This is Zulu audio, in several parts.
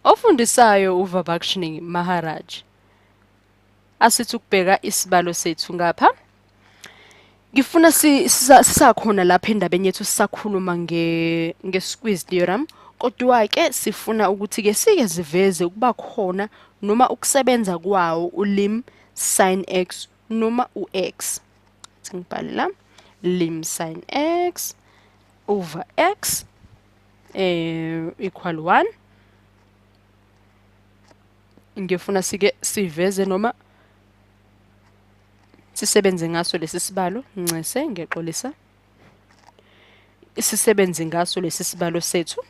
Ofundisayo uVabakshini Maharaj asithi ukubheka isibalo sethu ngapha. Ngifuna sisakhona lapha endabeni yethu sisakhuluma nge-squeeze theorem. Kodwa ke sifuna ukuthi ke sike siveze ukuba khona noma ukusebenza kwawo ulim sin x noma u-x. Ngibhale la lim sin x over x equal 1. Ngifuna sike siveze noma sisebenze ngaso lesi sibalo ncese ngexolisa. Sisebenze ngaso lesi sibalo sethu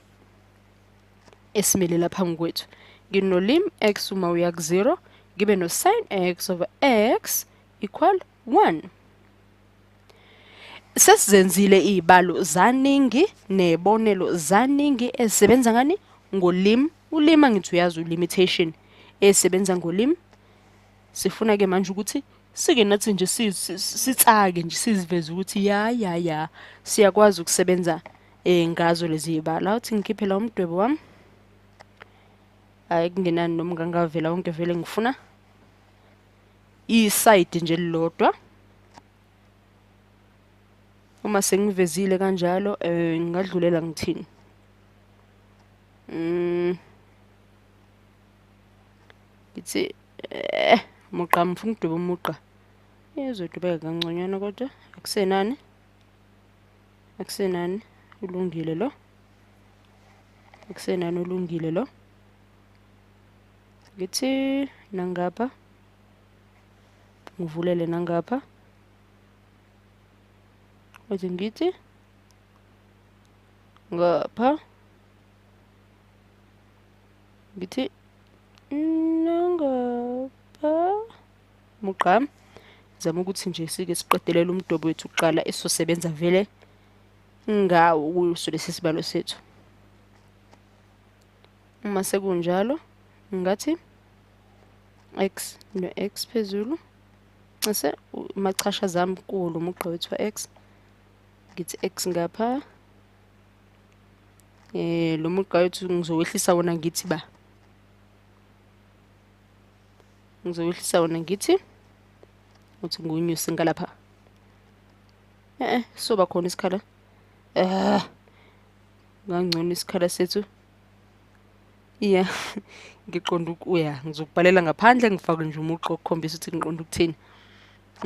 esimile lapha ngkwethu. Ngino lim x uma uya ku-0 ngibe no sin x over x equal 1. Sesizenzile izibalo zaningi nebonelo zaningi ezisebenza ngani ngolim. Ulim angithi uyazi ulimitation esebenza ngolim. Sifuna ke manje ukuthi sike nathi nje sitsake nje siziveze ukuthi ya siyakwazi ukusebenza ngazo lezi zibalo. Awuthi ngikhiphe la umdwebo wami. Hayi kungenani noma ngangavela wonke vele ngifuna iside nje lilodwa. Uma sengivezile kanjalo ngingadlulela ngithini? Ngithi muqa mfuna ukudweba umuqa. Izodwebeka kanconywana kodwa akusenani. Akusenani ulungile lo. Akusenani ulungile lo. Ngithi nangapha ngivulele nangapha. Othi ngithi ngapha ngithi nangapha muqa zama ukuthi nje sike siqedelela umdobo wethu uqala esosebenza vele ngawo kuso lesi sibalo sethu. Uma sekunjalo ngathi x no x phezulu bese machasha zami kulo umugqa wethu wa x ngithi x ngapha lo mugqa wethu ngizowehlisa wona ngithi ba ngizowehlisa wona ngithi uthi ngunyusi ngalapha soba khona isikhala ngangcono isikhala sethu ngiqonda ukuya ngizokubhalela ngaphandle ngifake nje umuqo ukukhombisa ukuthi ngiqonda ukuthini.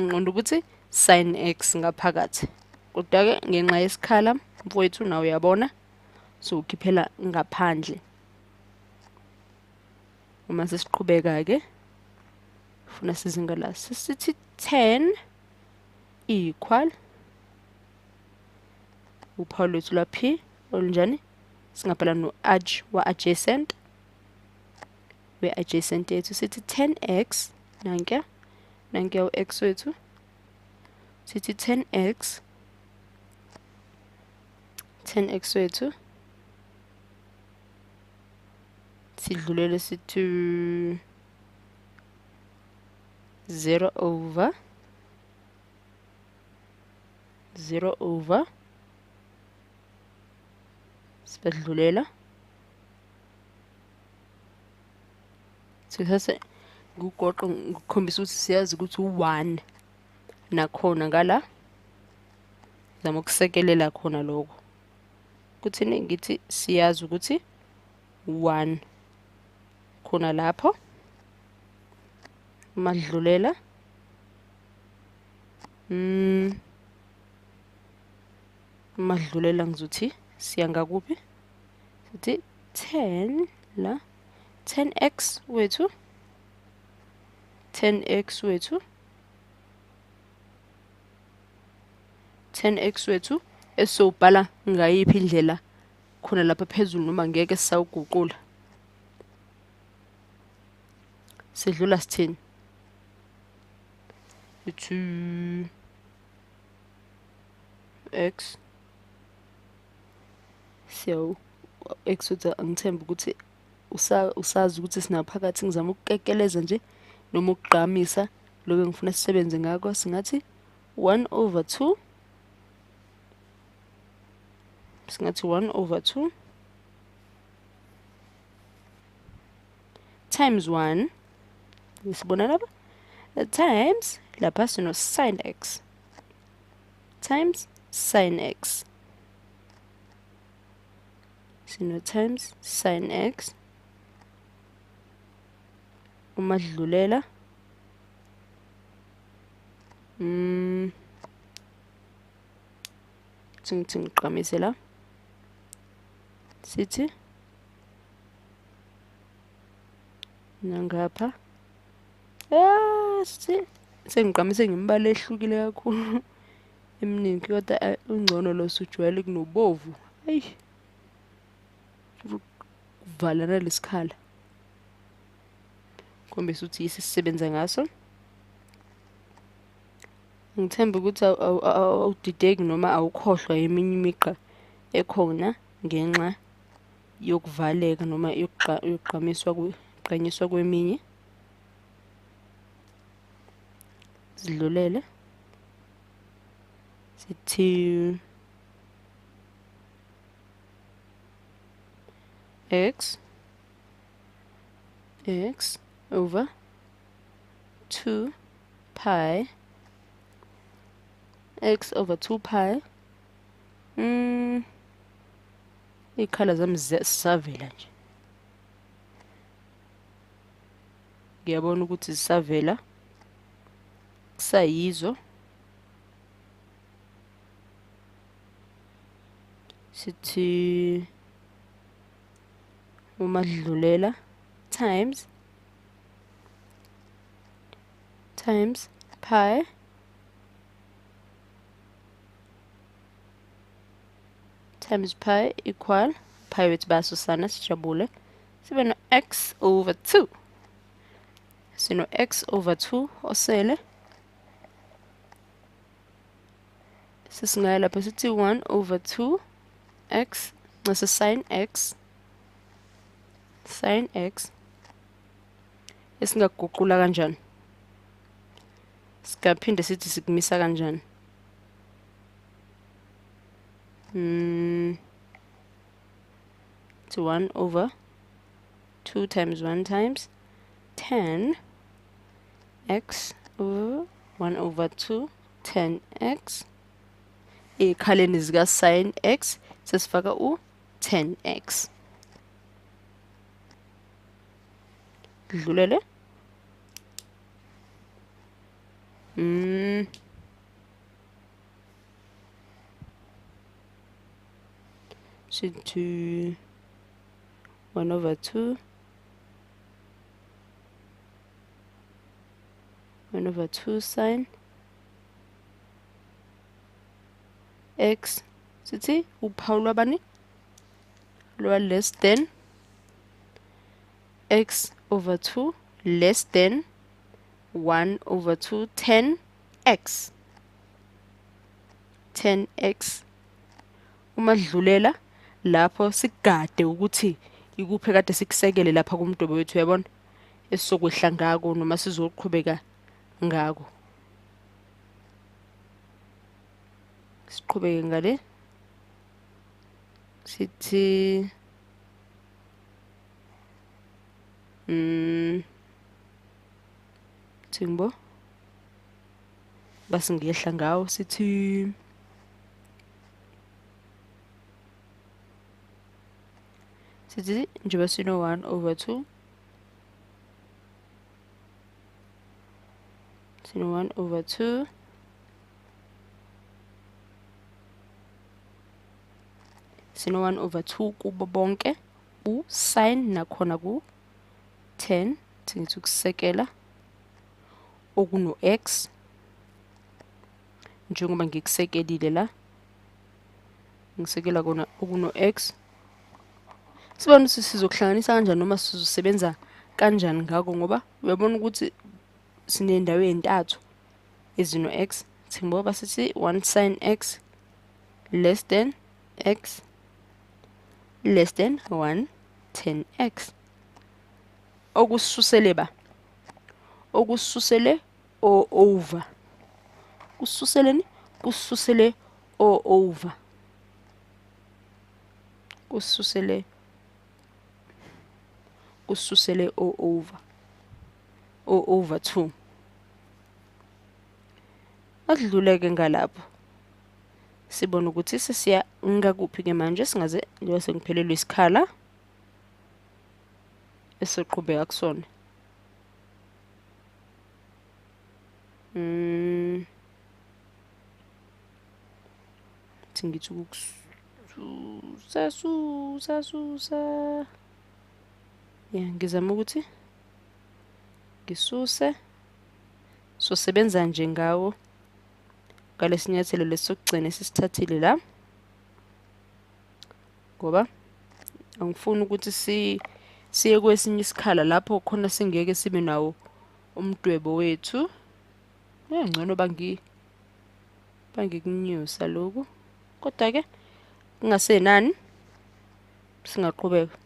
Ngiqonda ukuthi sin x ngaphakathi. Kodwa ke ngenxa yesikhala mfowethu nawe uyabona so ukhiphela ngaphandle. Uma sesiqhubeka ke ufuna sizinga la sithi 10 equal uphawu lwethu la p olunjani singabhala no wa adjacent we adjacent yethu sithi 10x nanke u x wethu sithi 10x wethu sidlulele sithi 0 over sibadlulela sithathe ngugoqo ngikhombisa ukuthi siyazi ukuthi u1 nakhona ngala zama ukusekelela khona lokho kuthini ngithi siyazi ukuthi 1 khona lapho madlulela madlulela ngizothi siya ngakuphi sithi 10 la 10x wethu 10x wethu esobhala ngayiphi indlela khona lapha phezulu noma ngeke sisawuguqula sidlula sithini to x so x wethu angithemba ukuthi usazi ukuthi sinaphakathi ngizama ukukekeleza nje noma ukugqamisa lokho ngifuna sisebenze ngakho singathi 1 over 2 singathi 1 over 2 times 1 isibona lapha times lapha sino sin x times sin x sino times sin x uma dlulela ngiqamise la sithi nangapha sithi sengiqamise ngimbala ehlukile kakhulu eminingi kodwa ungcono lo sujwayele kunobovu ayi kuvala nalesikhala khombisa ukuthi yisisebenza ngaso ngithemba ukuthi awudideki noma awukhohlwa eminye imigqa ekhona ngenxa yokuvaleka noma yokuqanyiswa kweminye sidlulele sithi x over 2 pi x over 2 pi ikhala zami zisavela nje ngiyabona ukuthi zisavela kusayizo sithi uma dlulela times pi times pi equal pi wethu bayasusana sijabule sibe no x over 2 sino x over 2 osele sisingaya lapha sithi 1 over 2 x nase sin x esingaguqula kanjani singaphinde sithi sikumisa kanjani to 1 over 2 times 1 times 10 x over 1 over 2 10x ekhaleni zika sin x sesifaka u 10x dlulele sithi 1 over 2 1 over 2 sin x sithi uphawu lwabani lwa less than x over 2 less than 1 over 2 10x 10x uma dlulela lapho sigade ukuthi ikuphi kade sikusekele lapha kumdobo wethu uyabona esizokwehla ngako noma sizoqhubeka ngako siqhubeke ngale sithi Thingbo base ngiyehla ngawo sithi njengoba sino 1 over 2 sino 1 over 2 sino 1 over 2 kubo bonke u sin nakhona ku 10 singithi ukusekela okuno x njengoba ngikusekelile la ngisekela kona okuno x sibona ukuthi sizokuhlanganisa kanjani noma sizosebenza kanjani ngako ngoba uyabona ukuthi sinendawo ezintathu ezino x singoba sithi 1 sin x less than x less than 1 10x okususele ba okususele o over kususeleni kususele o over kususele ususele o over 2. Akudluleke ngalapho. Sibona ukuthi sesiya ngakuphi ke manje singaze njengoba sengiphelelwe isikhala esoqhubeka kusona. Ngithi ukususa. Yeah, ngizama ukuthi ngisuse. So sebenza nje ngawo ngalesinyathelo lesokugcina sisithathile la. Ngoba angifuni ukuthi siye kwesinye isikhala lapho khona singeke sibe nawo umdwebo wethu. Ngcono bangikunyusa lokhu. Kodwa ke kungasenani singaqhubeka.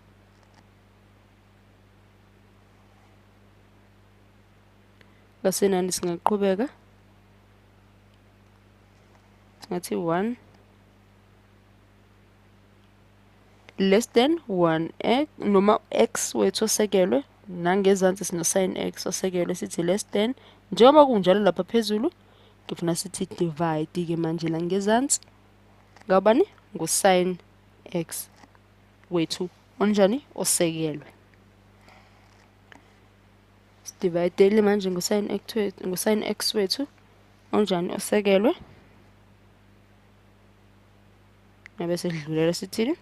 Ngasenani singaqhubeka. Singathi 1 less than 1x noma x wethu osekelwe nangezansi sino sin x osekelwe sithi less than. Njengoba kunjalo lapha phezulu ngifuna sithi divide ke manje la ngezansi ngabani ngosin x wethu onjani osekelwe. Divide manje ngosin x wethu onjani osekelwe. Bese sidlulela sithini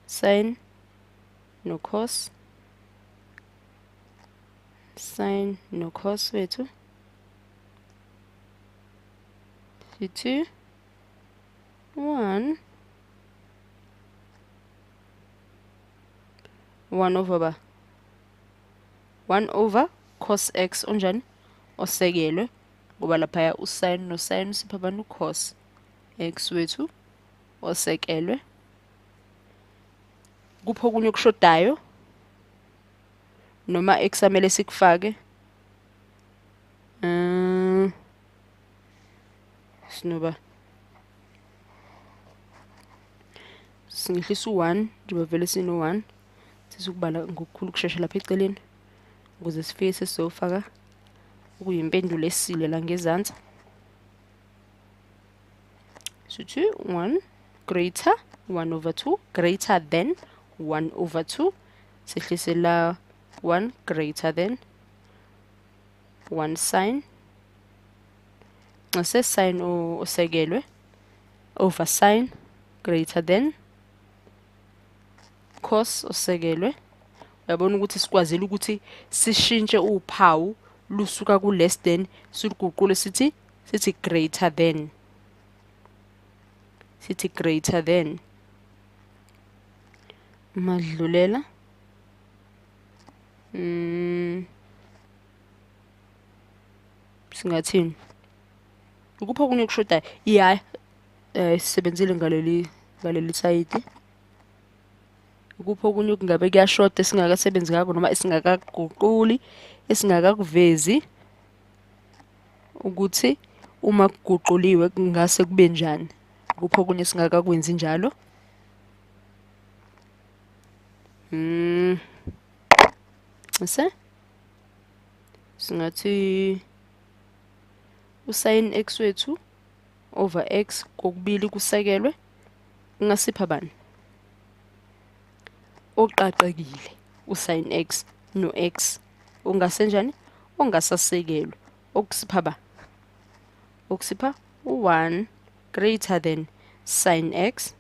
sin no cos, sin no cos wethu sithi 1 over cos x onjani osekelwe ngoba lapha usin no sin sipha bani cos x wethu osekelwe. Kupho kunye okushodayo noma eksamele sikufake sinoba singehlisa u1 njengoba vele sino 1 sisukubala ngokukhulu kusheshsha lapha eceleni ukuze sifike sesizofaka ukuyimpendulo esile la ngezansi. Sithi 1 greater 1 over 2 greater than 1 over 2 sehlise la 1 greater than 1 sin. Nxa sin osekelwe over sin greater than cos osekelwe. Uyabona ukuthi sikwazile ukuthi sishintshe uphawu lusuka ku less than siluguqule sithi greater than. Sithi greater than. Madlulela singathini ukupha kunye kushodayo yeah sisebenzile ngaleli side. Ukupha kunye okungabe kuyashoda singakasebenzi ngako noma esingakaguquli esingakakuvezi ukuthi uma kuguquliwe kungase kube njani. Kupho kunye singakakwenzi njalo. Singathi usin x wethu over x kokubili kusekelwe kungasipha bani oqaqekile usin x no x ungasenjani ongasasekelwe okusipha okusipha u1 greater than sin x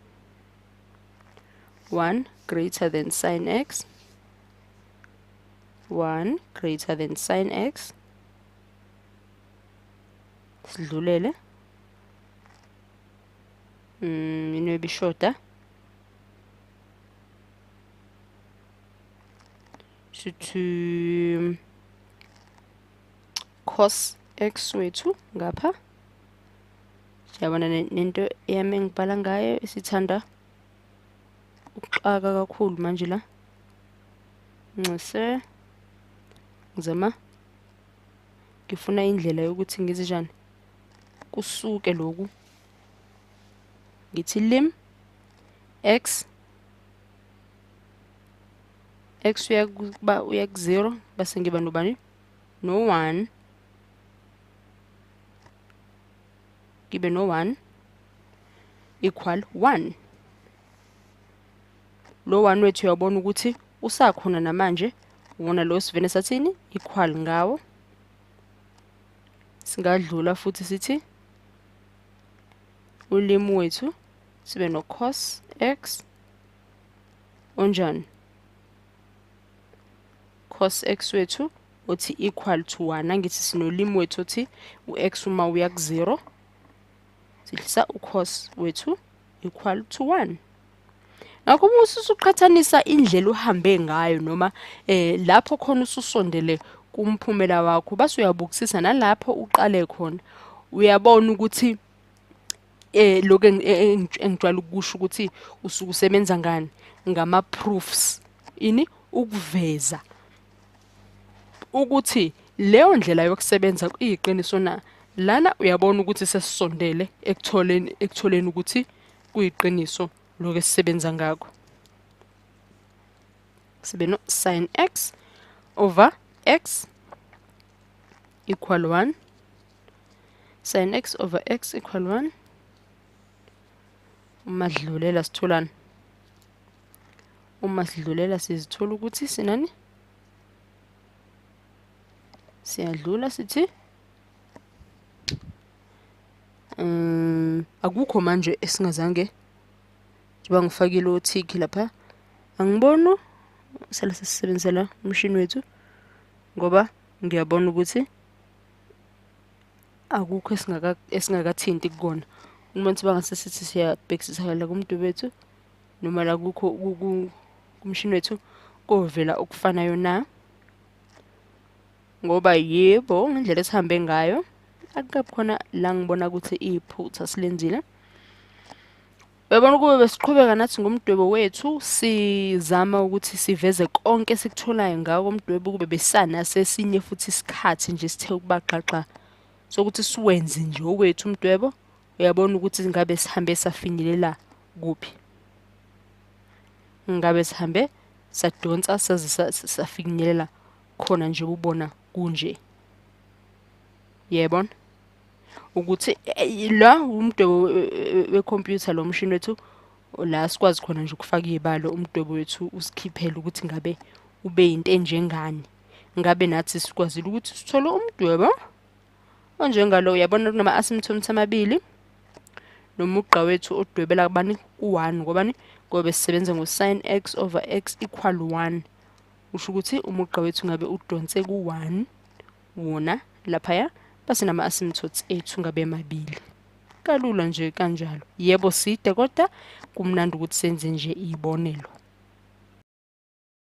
1 greater than sin x 1 greater than sin x. Sidlulele ino bishoda sithi cos x wethu ngapha siyabona nento yami engibhala ngayo isithanda ukuxaka kakhulu manje la ngise ngizama ngifuna indlela yokuthi ngize njani kusuke lokhu ngithi lim x x uya ku0 base ngiba nobani no1 ngibe no1 equal 1. Lo 1 wethu uyabona ukuthi usakhona namanje wona lo sivene sathini equal ngawo. Singadlula futhi sithi ulimi wethu sibe no cos x onjani cos x wethu uthi equal to 1. Angithi sinolimi wethu uthi u-x uma uya ku0 sihlisa u-cos wethu equal to 1. Ngakho uma usuqhathanisa indlela uhambe ngayo noma lapho khona ususondele kumphumela wakho base uyabukisisa nalapho uqale khona uyabona ukuthi lokho engijwayele ukusho ukuthi usuke usebenza ngani ngama proofs ukuveza ukuthi leyo ndlela yokusebenza kuyiqiniso na. Lana uyabona ukuthi sesisondele ekutholeni ukuthi kuyiqiniso lokho esisebenza ngakho. Sibe no sin x over x equal 1. Sin x over x equal 1. Uma sidlulela sitholani? Uma sidlulela sizithola ukuthi sinani? Siyadlula sithi akukho manje esingazange njengoba ngifakile othiki lapha. Angiboni sela sisebenzela umshini wethu ngoba ngiyabona ukuthi akukho esingakathinti kukona. Uma nthi bangase sithi siyabhekisisa la kumdwebo wethu noma la kukho kumshini wethu kovela okufanayo na, ngoba yebo ngendlela esihambe ngayo akukabi khona la ngibona ukuthi iphutha silenzile. Uyabona kube besiqhubeka nathi ngomdwebo wethu sizama ukuthi siveze konke esikutholayo ngawo umdwebo kube besana sesinye futhi isikhathi nje sithe ukubaqaqa sokuthi siwenze nje okwethu umdwebo. Uyabona ukuthi ngabe sihambe safinyelela kuphi, ngabe sihambe sadonsa safinyelela khona nje ubona kunje. Yebona ukuthi la umdwebo wecomputer lo mshini wethu la sikwazi khona nje ukufaka izibalo umdwebo wethu usikhiphele ukuthi ngabe ube into enjengani. Ngabe nathi sikwazile ukuthi sithole umdwebo onjengalo. Uyabona kunama asymptotes amabili nomugqa wethu odwebela kubani u1 ngobani ngoba sisebenza ngo sin x over x equal 1. Usho ukuthi umugqa wethu ngabe udonse ku1 wona lapha base nama asymptotes ethu ngabe emabili. Kalula nje kanjalo. Yebo side kodwa kumnandi ukuthi senze nje izibonelo.